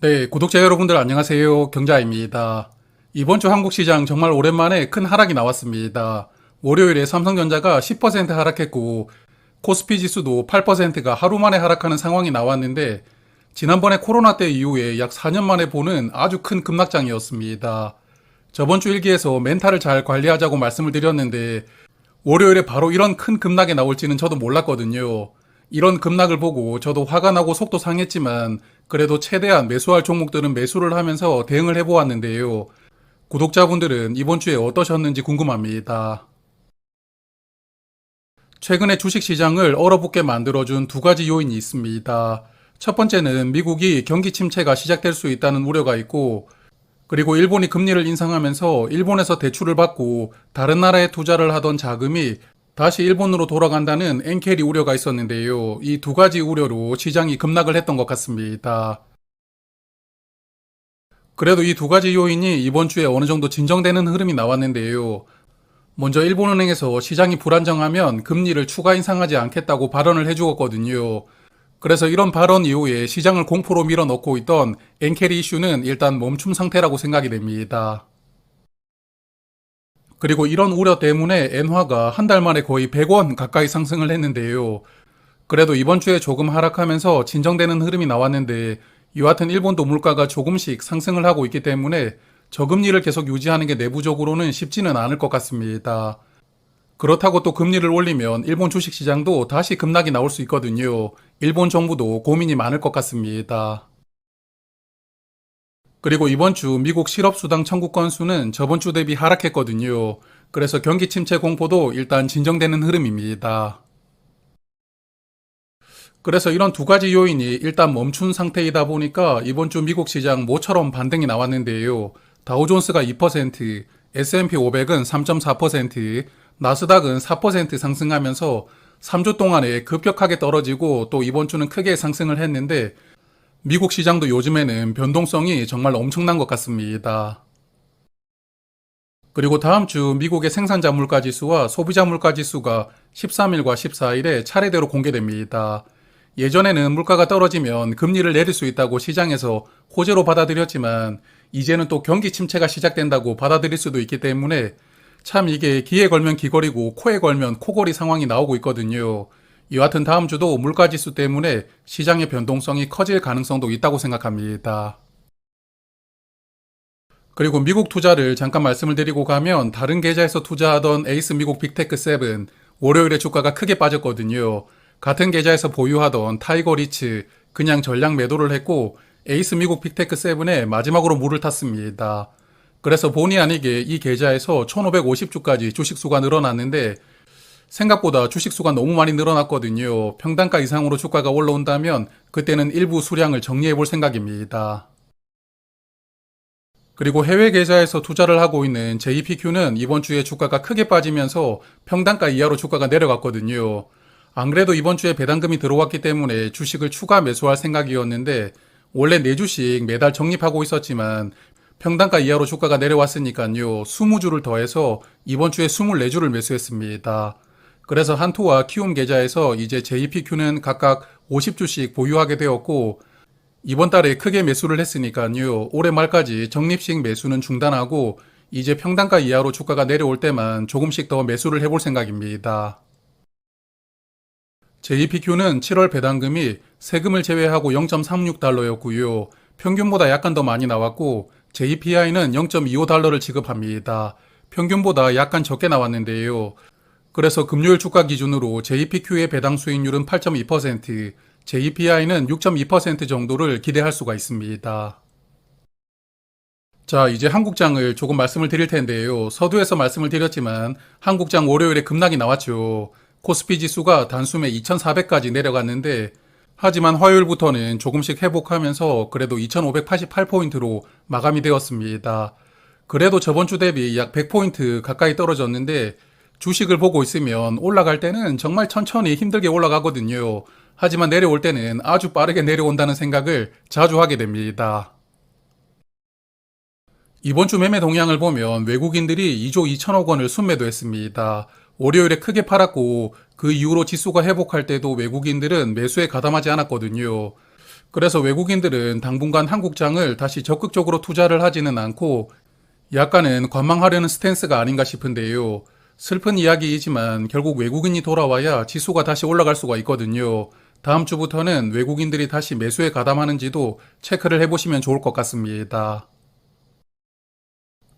네, 구독자 여러분들 안녕하세요. 경자입니다. 이번 주 한국 시장 정말 오랜만에 큰 하락이 나왔습니다. 월요일에 삼성전자가 10% 하락했고 코스피 지수도 8%가 하루 만에 하락하는 상황이 나왔는데 지난번에 코로나 때 이후에 약 4년 만에 보는 아주 큰 급락장이었습니다. 저번 주 일기에서 멘탈을 잘 관리하자고 말씀을 드렸는데 월요일에 바로 이런 큰 급락이 나올지는 저도 몰랐거든요. 이런 급락을 보고 저도 화가 나고 속도 상했지만 그래도 최대한 매수할 종목들은 매수를 하면서 대응을 해보았는데요. 구독자분들은 이번 주에 어떠셨는지 궁금합니다. 최근에 주식시장을 얼어붙게 만들어준 두 가지 요인이 있습니다. 첫 번째는 미국이 경기 침체가 시작될 수 있다는 우려가 있고, 그리고 일본이 금리를 인상하면서 일본에서 대출을 받고 다른 나라에 투자를 하던 자금이 다시 일본으로 돌아간다는 엔캐리 우려가 있었는데요. 이 두 가지 우려로 시장이 급락을 했던 것 같습니다. 그래도 이 두 가지 요인이 이번 주에 어느 정도 진정되는 흐름이 나왔는데요. 먼저 일본은행에서 시장이 불안정하면 금리를 추가 인상하지 않겠다고 발언을 해주었거든요. 그래서 이런 발언 이후에 시장을 공포로 밀어넣고 있던 엔캐리 이슈는 일단 멈춤 상태라고 생각이 됩니다. 그리고 이런 우려 때문에 엔화가 한 달 만에 거의 100원 가까이 상승을 했는데요. 그래도 이번 주에 조금 하락하면서 진정되는 흐름이 나왔는데 여하튼 일본도 물가가 조금씩 상승을 하고 있기 때문에 저금리를 계속 유지하는 게 내부적으로는 쉽지는 않을 것 같습니다. 그렇다고 또 금리를 올리면 일본 주식시장도 다시 급락이 나올 수 있거든요. 일본 정부도 고민이 많을 것 같습니다. 그리고 이번 주 미국 실업수당 청구 건수는 저번 주 대비 하락했거든요. 그래서 경기 침체 공포도 일단 진정되는 흐름입니다. 그래서 이런 두 가지 요인이 일단 멈춘 상태이다 보니까 이번 주 미국 시장 모처럼 반등이 나왔는데요. 다우존스가 2%, S&P 500은 3.4%, 나스닥은 4% 상승하면서 3주 동안에 급격하게 떨어지고 또 이번 주는 크게 상승을 했는데 미국 시장도 요즘에는 변동성이 정말 엄청난 것 같습니다. 그리고 다음 주 미국의 생산자 물가 지수와 소비자 물가 지수가 13일과 14일에 차례대로 공개됩니다. 예전에는 물가가 떨어지면 금리를 내릴 수 있다고 시장에서 호재로 받아들였지만 이제는 또 경기 침체가 시작된다고 받아들일 수도 있기 때문에 참 이게 귀에 걸면 귀걸이고 코에 걸면 코걸이 상황이 나오고 있거든요. 여하튼 다음 주도 물가 지수 때문에 시장의 변동성이 커질 가능성도 있다고 생각합니다. 그리고 미국 투자를 잠깐 말씀을 드리고 가면 다른 계좌에서 투자하던 에이스 미국 빅테크 7 월요일에 주가가 크게 빠졌거든요. 같은 계좌에서 보유하던 타이거 리츠 그냥 전량 매도를 했고 에이스 미국 빅테크 7에 마지막으로 물을 탔습니다. 그래서 본의 아니게 이 계좌에서 1550주까지 주식수가 늘어났는데 생각보다 주식수가 너무 많이 늘어났거든요. 평단가 이상으로 주가가 올라온다면 그때는 일부 수량을 정리해 볼 생각입니다. 그리고 해외 계좌에서 투자를 하고 있는 JPQ는 이번 주에 주가가 크게 빠지면서 평단가 이하로 주가가 내려갔거든요. 안 그래도 이번 주에 배당금이 들어왔기 때문에 주식을 추가 매수할 생각이었는데 원래 4주씩 매달 적립하고 있었지만 평단가 이하로 주가가 내려왔으니까요. 20주를 더해서 이번 주에 24주를 매수했습니다. 그래서 한토와 키움 계좌에서 이제 JPQ는 각각 50주씩 보유하게 되었고 이번 달에 크게 매수를 했으니까요. 올해 말까지 적립식 매수는 중단하고 이제 평단가 이하로 주가가 내려올 때만 조금씩 더 매수를 해볼 생각입니다. JPQ는 7월 배당금이 세금을 제외하고 0.36달러였고요. 평균보다 약간 더 많이 나왔고 JPI는 0.25달러를 지급합니다. 평균보다 약간 적게 나왔는데요. 그래서 금요일 주가 기준으로 JPQ의 배당 수익률은 8.2%, JPI는 6.2% 정도를 기대할 수가 있습니다. 자, 이제 한국장을 조금 말씀을 드릴 텐데요. 서두에서 말씀을 드렸지만 한국장 월요일에 급락이 나왔죠. 코스피 지수가 단숨에 2400까지 내려갔는데 하지만 화요일부터는 조금씩 회복하면서 그래도 2588포인트로 마감이 되었습니다. 그래도 저번 주 대비 약 100포인트 가까이 떨어졌는데 주식을 보고 있으면 올라갈 때는 정말 천천히 힘들게 올라가거든요. 하지만 내려올 때는 아주 빠르게 내려온다는 생각을 자주 하게 됩니다. 이번 주 매매 동향을 보면 외국인들이 2조 2천억 원을 순매도했습니다. 월요일에 크게 팔았고 그 이후로 지수가 회복할 때도 외국인들은 매수에 가담하지 않았거든요. 그래서 외국인들은 당분간 한국장을 다시 적극적으로 투자를 하지는 않고 약간은 관망하려는 스탠스가 아닌가 싶은데요. 슬픈 이야기이지만 결국 외국인이 돌아와야 지수가 다시 올라갈 수가 있거든요. 다음 주부터는 외국인들이 다시 매수에 가담하는지도 체크를 해보시면 좋을 것 같습니다.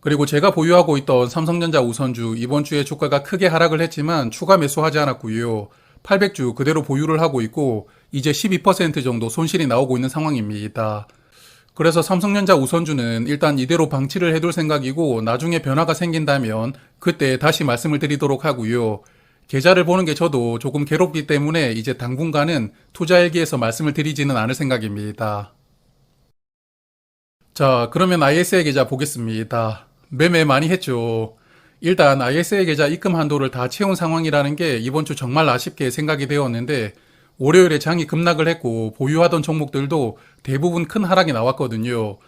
그리고 제가 보유하고 있던 삼성전자 우선주 이번 주에 주가가 크게 하락을 했지만 추가 매수하지 않았고요. 800주 그대로 보유를 하고 있고 이제 12% 정도 손실이 나오고 있는 상황입니다. 그래서 삼성전자 우선주는 일단 이대로 방치를 해둘 생각이고 나중에 변화가 생긴다면 그때 다시 말씀을 드리도록 하고요. 계좌를 보는 게 저도 조금 괴롭기 때문에 이제 당분간은 투자일기에서 말씀을 드리지는 않을 생각입니다. 자, 그러면 ISA 계좌 보겠습니다. 매매 많이 했죠. 일단 ISA 계좌 입금 한도를 다 채운 상황이라는 게 이번 주 정말 아쉽게 생각이 되었는데 월요일에 장이 급락을 했고 보유하던 종목들도 대부분 큰 하락이 나왔거든요.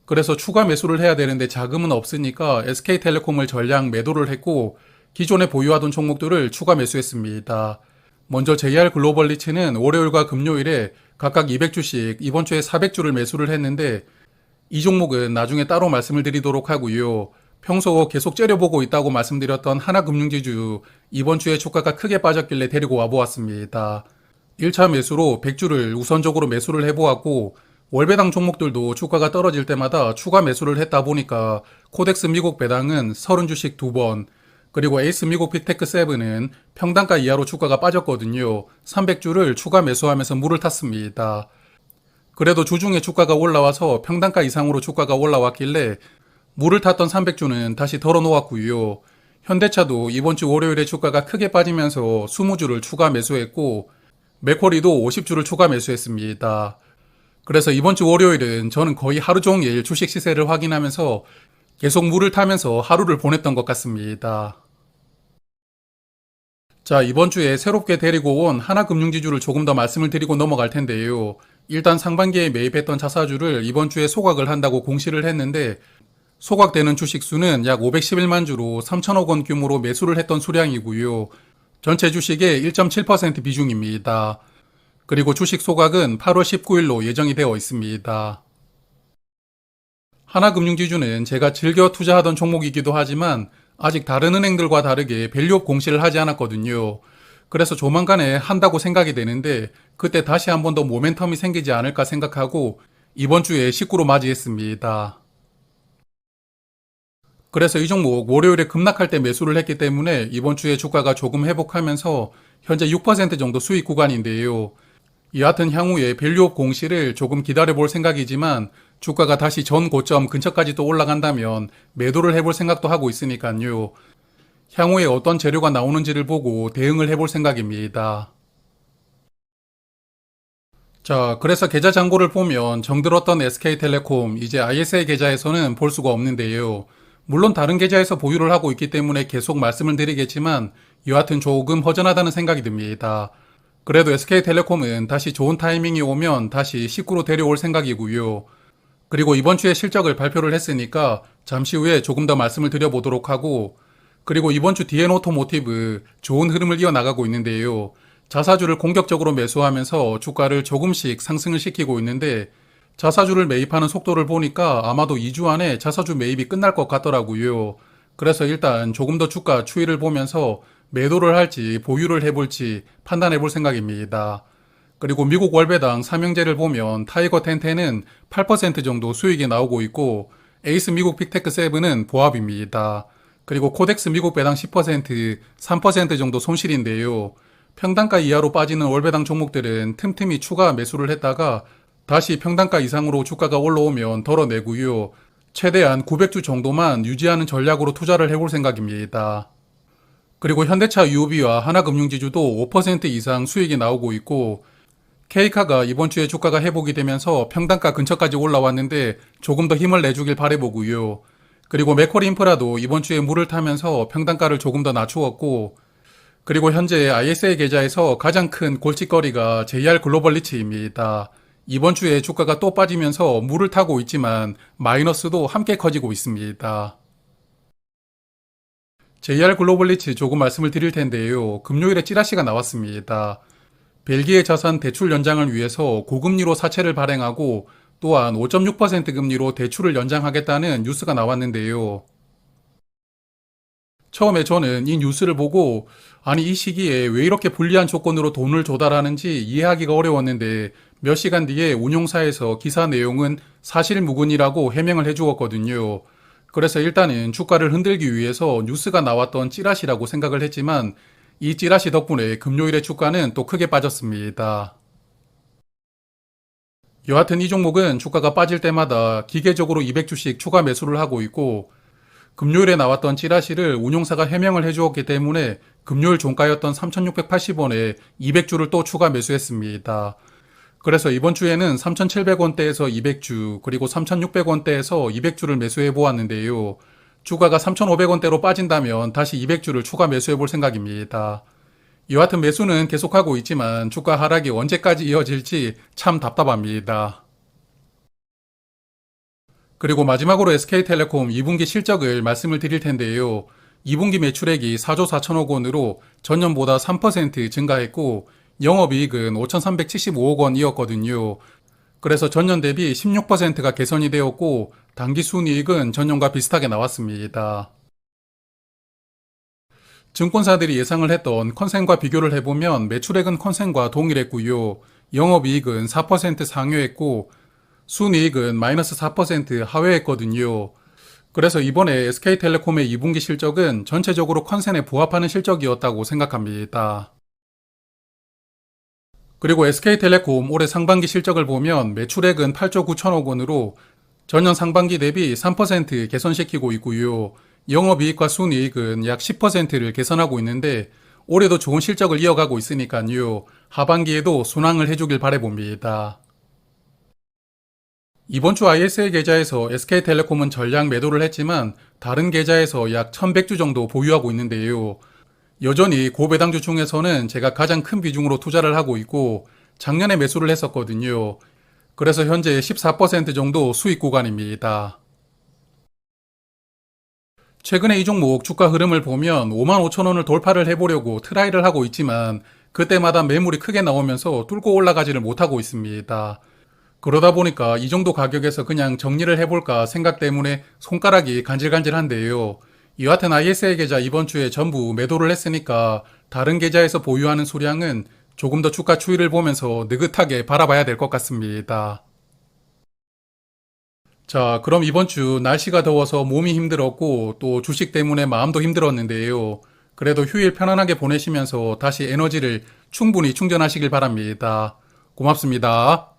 그래서 추가 매수를 해야 되는데 자금은 없으니까 SK텔레콤을 전량 매도를 했고 기존에 보유하던 종목들을 추가 매수했습니다. 먼저 JR 글로벌 리츠는 월요일과 금요일에 각각 200주씩 이번 주에 400주를 매수를 했는데 이 종목은 나중에 따로 말씀을 드리도록 하고요. 평소 계속 째려보고 있다고 말씀드렸던 하나금융지주 이번 주에 주가가 크게 빠졌길래 데리고 와보았습니다. 1차 매수로 100주를 우선적으로 매수를 해보았고 월배당 종목들도 주가가 떨어질 때마다 추가 매수를 했다 보니까 코덱스 미국 배당은 30주씩 2번 그리고 에이스 미국 빅테크 7은 평단가 이하로 주가가 빠졌거든요. 300주를 추가 매수하면서 물을 탔습니다. 그래도 주중에 주가가 올라와서 평단가 이상으로 주가가 올라왔길래 물을 탔던 300주는 다시 덜어놓았고요. 현대차도 이번 주 월요일에 주가가 크게 빠지면서 20주를 추가 매수했고 맥쿼리도 50주를 추가 매수했습니다. 그래서 이번 주 월요일은 저는 거의 하루 종일 주식 시세를 확인하면서 계속 물을 타면서 하루를 보냈던 것 같습니다. 자, 이번 주에 새롭게 데리고 온 하나금융지주를 조금 더 말씀을 드리고 넘어갈 텐데요. 일단 상반기에 매입했던 자사주를 이번 주에 소각을 한다고 공시를 했는데 소각되는 주식 수는 약 511만 주로 3천억 원 규모로 매수를 했던 수량이고요. 전체 주식의 1.7% 비중입니다. 그리고 주식 소각은 8월 19일로 예정이 되어 있습니다. 하나금융지주는 제가 즐겨 투자하던 종목이기도 하지만 아직 다른 은행들과 다르게 밸류업 공시를 하지 않았거든요. 그래서 조만간에 한다고 생각이 되는데 그때 다시 한 번 더 모멘텀이 생기지 않을까 생각하고 이번 주에 식구로 맞이했습니다. 그래서 이 종목 월요일에 급락할 때 매수를 했기 때문에 이번 주에 주가가 조금 회복하면서 현재 6% 정도 수익 구간인데요. 여하튼 향후에 밸류업 공시를 조금 기다려 볼 생각이지만 주가가 다시 전 고점 근처까지 또 올라간다면 매도를 해볼 생각도 하고 있으니까요. 향후에 어떤 재료가 나오는지를 보고 대응을 해볼 생각입니다. 자, 그래서 계좌 잔고를 보면 정들었던 SK텔레콤 이제 ISA 계좌에서는 볼 수가 없는데요. 물론 다른 계좌에서 보유를 하고 있기 때문에 계속 말씀을 드리겠지만 여하튼 조금 허전하다는 생각이 듭니다. 그래도 SK텔레콤은 다시 좋은 타이밍이 오면 다시 식구로 데려올 생각이고요. 그리고 이번 주에 실적을 발표를 했으니까 잠시 후에 조금 더 말씀을 드려보도록 하고 그리고 이번 주 DN 오토모티브 좋은 흐름을 이어나가고 있는데요. 자사주를 공격적으로 매수하면서 주가를 조금씩 상승을 시키고 있는데 자사주를 매입하는 속도를 보니까 아마도 2주 안에 자사주 매입이 끝날 것 같더라고요. 그래서 일단 조금 더 주가 추이를 보면서 매도를 할지 보유를 해볼지 판단해 볼 생각입니다. 그리고 미국 월배당 삼형제를 보면 타이거 텐텐은 8% 정도 수익이 나오고 있고 에이스 미국 빅테크 7은 보합입니다. 그리고 코덱스 미국 배당 10%, 3% 정도 손실인데요. 평단가 이하로 빠지는 월배당 종목들은 틈틈이 추가 매수를 했다가 다시 평단가 이상으로 주가가 올라오면 덜어내고요. 최대한 900주 정도만 유지하는 전략으로 투자를 해볼 생각입니다. 그리고 현대차 UOB와 하나금융지주도 5% 이상 수익이 나오고 있고 K카가 이번 주에 주가가 회복이 되면서 평단가 근처까지 올라왔는데 조금 더 힘을 내주길 바라보고요. 그리고 맥쿼리 인프라도 이번 주에 물을 타면서 평단가를 조금 더 낮추었고 그리고 현재 ISA 계좌에서 가장 큰 골칫거리가 JR 글로벌 리츠입니다. 이번 주에 주가가 또 빠지면서 물을 타고 있지만 마이너스도 함께 커지고 있습니다. JR 글로벌 리츠 조금 말씀을 드릴 텐데요. 금요일에 찌라시가 나왔습니다. 벨기에 자산 대출 연장을 위해서 고금리로 사채를 발행하고 또한 5.6% 금리로 대출을 연장하겠다는 뉴스가 나왔는데요. 처음에 저는 이 뉴스를 보고 아니 이 시기에 왜 이렇게 불리한 조건으로 돈을 조달하는지 이해하기가 어려웠는데 몇 시간 뒤에 운용사에서 기사 내용은 사실무근이라고 해명을 해주었거든요. 그래서 일단은 주가를 흔들기 위해서 뉴스가 나왔던 찌라시라고 생각을 했지만 이 찌라시 덕분에 금요일의 주가는 또 크게 빠졌습니다. 여하튼 이 종목은 주가가 빠질 때마다 기계적으로 200주씩 추가 매수를 하고 있고 금요일에 나왔던 찌라시를 운용사가 해명을 해주었기 때문에 금요일 종가였던 3,680원에 200주를 또 추가 매수했습니다. 그래서 이번 주에는 3,700원대에서 200주 그리고 3,600원대에서 200주를 매수해 보았는데요. 주가가 3,500원대로 빠진다면 다시 200주를 추가 매수해 볼 생각입니다. 여하튼 매수는 계속하고 있지만 주가 하락이 언제까지 이어질지 참 답답합니다. 그리고 마지막으로 SK텔레콤 2분기 실적을 말씀을 드릴 텐데요. 2분기 매출액이 4조 4천억 원으로 전년보다 3% 증가했고 영업이익은 5,375억 원이었거든요. 그래서 전년 대비 16%가 개선이 되었고 당기순이익은 전년과 비슷하게 나왔습니다. 증권사들이 예상을 했던 컨센과 비교를 해보면 매출액은 컨센과 동일했고요. 영업이익은 4% 상회했고 순이익은 마이너스 4% 하회했거든요. 그래서 이번에 SK텔레콤의 2분기 실적은 전체적으로 컨센에 부합하는 실적이었다고 생각합니다. 그리고 SK텔레콤 올해 상반기 실적을 보면 매출액은 8조 9천억 원으로 전년 상반기 대비 3% 개선시키고 있고요. 영업이익과 순이익은 약 10%를 개선하고 있는데 올해도 좋은 실적을 이어가고 있으니까요. 하반기에도 순항을 해주길 바라봅니다. 이번 주 ISA 계좌에서 SK텔레콤은 전량 매도를 했지만 다른 계좌에서 약 1100주 정도 보유하고 있는데요. 여전히 고배당주 중에서는 제가 가장 큰 비중으로 투자를 하고 있고 작년에 매수를 했었거든요. 그래서 현재 14% 정도 수익 구간입니다. 최근에 이 종목 주가 흐름을 보면 55,000원을 돌파를 해보려고 트라이를 하고 있지만 그때마다 매물이 크게 나오면서 뚫고 올라가지를 못하고 있습니다. 그러다 보니까 이 정도 가격에서 그냥 정리를 해볼까 생각 때문에 손가락이 간질간질한데요. 여하튼 ISA 계좌 이번 주에 전부 매도를 했으니까 다른 계좌에서 보유하는 수량은 조금 더 주가 추이를 보면서 느긋하게 바라봐야 될 것 같습니다. 자, 그럼 이번 주 날씨가 더워서 몸이 힘들었고 또 주식 때문에 마음도 힘들었는데요. 그래도 휴일 편안하게 보내시면서 다시 에너지를 충분히 충전하시길 바랍니다. 고맙습니다.